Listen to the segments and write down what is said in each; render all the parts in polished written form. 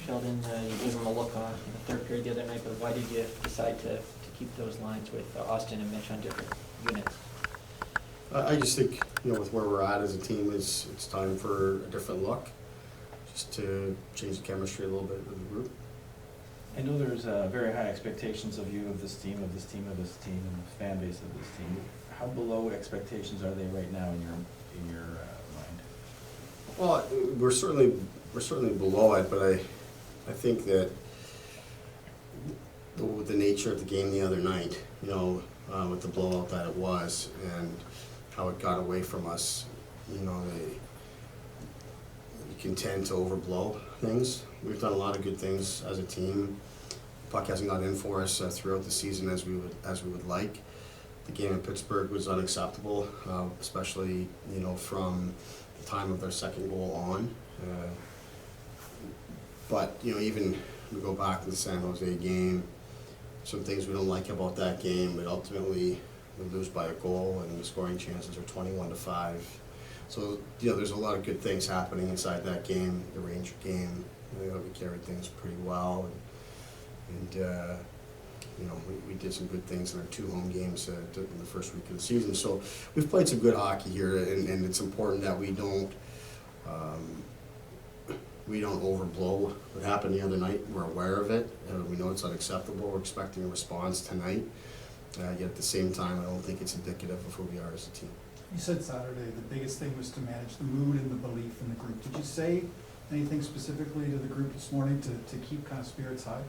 Sheldon, you gave him a look on in the third period the other night, but why did you decide to keep those lines with Austin and Mitch on different units? I just think, with where we're at as a team, it's time for a different look, just to change the chemistry a little bit with the group. I know there's very high expectations of you, of this team, of this team, of this team, and the fan base of this team. How below expectations are they right now in your mind? Well, we're certainly below it, but I think that with the nature of the game the other night, with the blowout that it was and how it got away from us, you can tend to overblow things. We've done a lot of good things as a team. Puck hasn't gone in for us throughout the season as we would like. The game in Pittsburgh was unacceptable, especially from the time of their second goal on. But even we go back to the San Jose game, some things we don't like about that game, but ultimately we lose by a goal and the scoring chances are 21-5. So there's a lot of good things happening inside that game. The Ranger game, we carried things pretty well, and we did some good things in our 2 home games in the first week of the season. So we've played some good hockey here, and it's important that we don't overblow what happened the other night. We're aware of it. We know it's unacceptable. We're expecting a response tonight. Yet at the same time, I don't think it's indicative of who we are as a team. You said Saturday the biggest thing was to manage the mood and the belief in the group. Did you say anything specifically to the group this morning to keep kind of spirits high?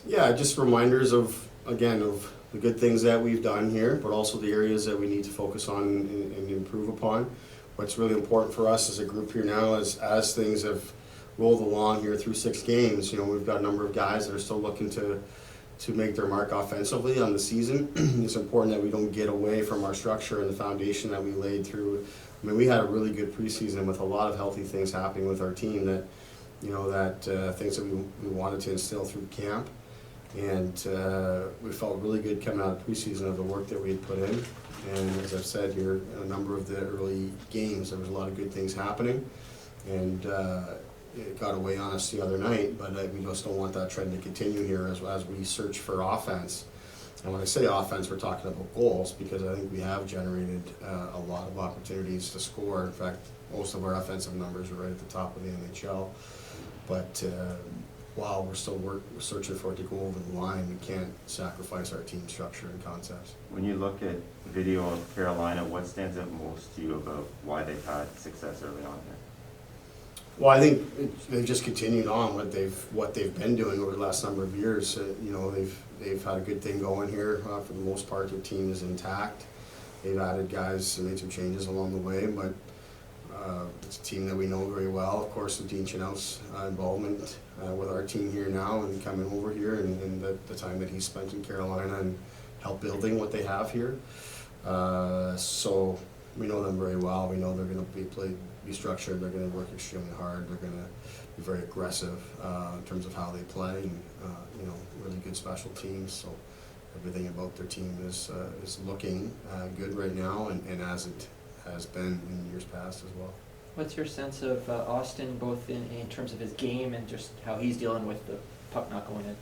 Yeah, just reminders of the good things that we've done here, but also the areas that we need to focus on and improve upon. What's really important for us as a group here now is as things have rolled along here through 6 games, we've got a number of guys that are still looking to make their mark offensively on the season. It's important that we don't get away from our structure and the foundation that we laid through. I mean, we had a really good preseason with a lot of healthy things happening with our team that, things that we wanted to instill through camp. And we felt really good coming out of preseason of the work that we had put in. And as I've said here, a number of the early games, there was a lot of good things happening. And it got away on us the other night, but we just don't want that trend to continue here as we search for offense. And when I say offense, we're talking about goals, because I think we have generated a lot of opportunities to score. In fact, most of our offensive numbers are right at the top of the NHL. But while we're still searching for it to go over the line, we can't sacrifice our team structure and concepts. When you look at video of Carolina, what stands out most to you about why they've had success early on here? Well, I think they've just continued on what they've been doing over the last number of years. They've had a good thing going here. For the most part, their team is intact. They've added guys and made some changes along the way, but it's a team that we know very well. Of course, with Dean Chenoweth's involvement with our team here now and coming over here, and the time that he spent in Carolina and helped building what they have here. So we know them very well. We know they're going to be structured. They're going to work extremely hard. They're going to be very aggressive in terms of how they play, and really good special teams. So everything about their team is looking good right now, and as it has been in years past as well. What's your sense of Austin, both in terms of his game and just how he's dealing with the puck not going in?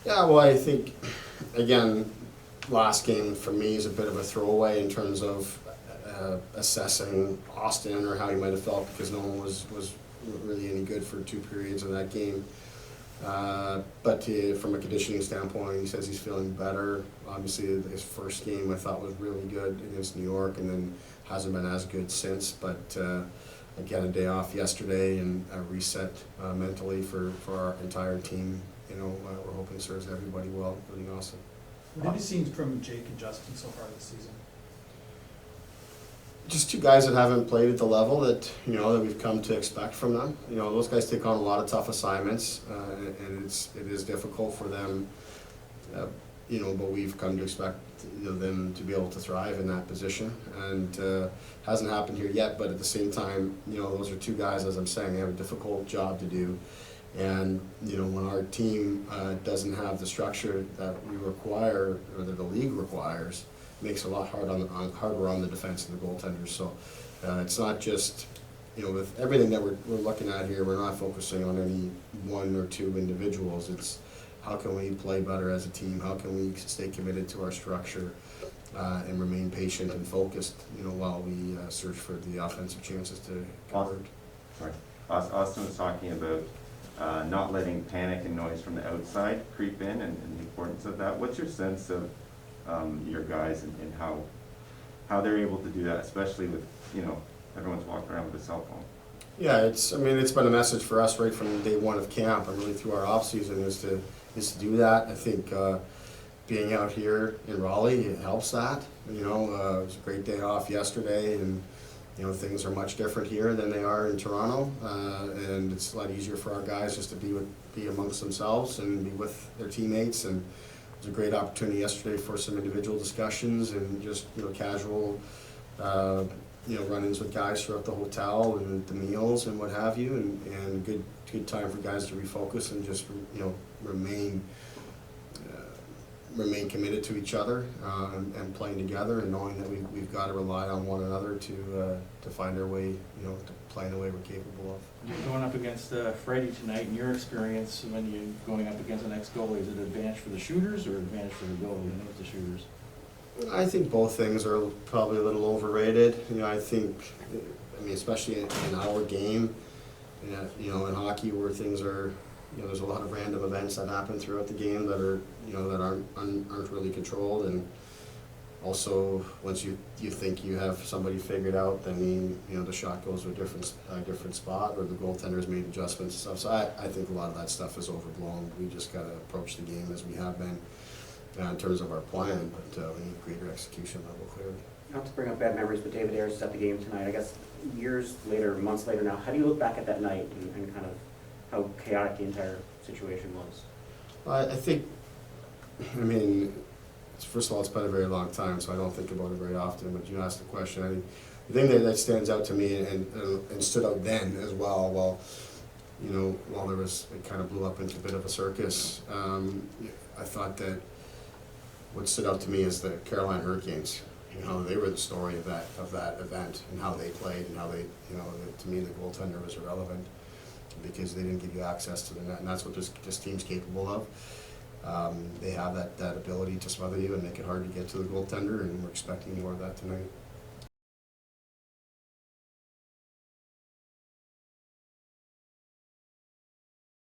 Yeah, well, I think, again, last game for me is a bit of a throwaway in terms of assessing Austin or how he might have felt, because no one was really any good for 2 periods of that game. But from a conditioning standpoint, he says he's feeling better. Obviously, his first game I thought was really good against New York, and then hasn't been as good since. But again, a day off yesterday and a reset mentally for our entire team. We're hoping serves everybody well, including Austin. What have you seen from Jake and Justin so far this season? Just 2 guys that haven't played at the level that that we've come to expect from them. Those guys take on a lot of tough assignments, and it is difficult for them. But we've come to expect them to be able to thrive in that position, and hasn't happened here yet. But at the same time, those are 2 guys, as I'm saying, they have a difficult job to do. And when our team doesn't have the structure that we require, or that the league requires, makes it a lot harder on the defense and the goaltenders. So it's not just you know, with everything that we're looking at here, we're not focusing on any one or two individuals. It's how can we play better as a team? How can we stay committed to our structure and remain patient and focused, you know, while we search for the offensive chances to convert. Sorry. Austin was talking about not letting panic and noise from the outside creep in and the importance of that. What's your sense of your guys and how they're able to do that, especially with, you know, everyone's walking around with a cell phone? Yeah, it's been a message for us right from day one of camp and really through our off season is to do that. I think being out here in Raleigh, it helps that. You know, it was a great day off yesterday, and you know, things are much different here than they are in Toronto, and it's a lot easier for our guys just to be amongst themselves and be with their teammates. And it was a great opportunity yesterday for some individual discussions and just, you know, casual, you know, run-ins with guys throughout the hotel and the meals and what have you, and good time for guys to refocus and just, you know, remain committed to each other and playing together, and knowing that we've got to rely on one another to find our way, you know, to play the way we're capable of. You're going up against Freddie tonight. In your experience, when you're going up against an ex-goalie, is it an advantage for the shooters or an advantage for the goalie? I know it's the shooters. I think both things are probably a little overrated. You know, I mean, especially in our game, you know, in hockey where things are, you know, there's a lot of random events that happen throughout the game that are, you know, that aren't really controlled. And also, once you think you have somebody figured out, then you know, the shot goes to a different spot, or the goaltender's made adjustments and stuff. So I think a lot of that stuff is overblown. We just got to approach the game as we have been in terms of our plan, but we need greater execution level clearly. Not to bring up bad memories, but David Ayers is at the game tonight. I guess years later, months later now, how do you look back at that night and kind of how chaotic the entire situation was? I think, I mean, first of all, it's been a very long time, so I don't think about it very often, but you asked the question. I think the thing that stands out to me and stood out then as well, you know, while there was, it kind of blew up into a bit of a circus, I thought that what stood out to me is the Carolina Hurricanes. You know, they were the story of that event and how they played and how they, you know, to me the goaltender was irrelevant because they didn't give you access to the net, and that's what this team's capable of. They have that ability to smother you and make it hard to get to the goaltender, and we're expecting more of that tonight.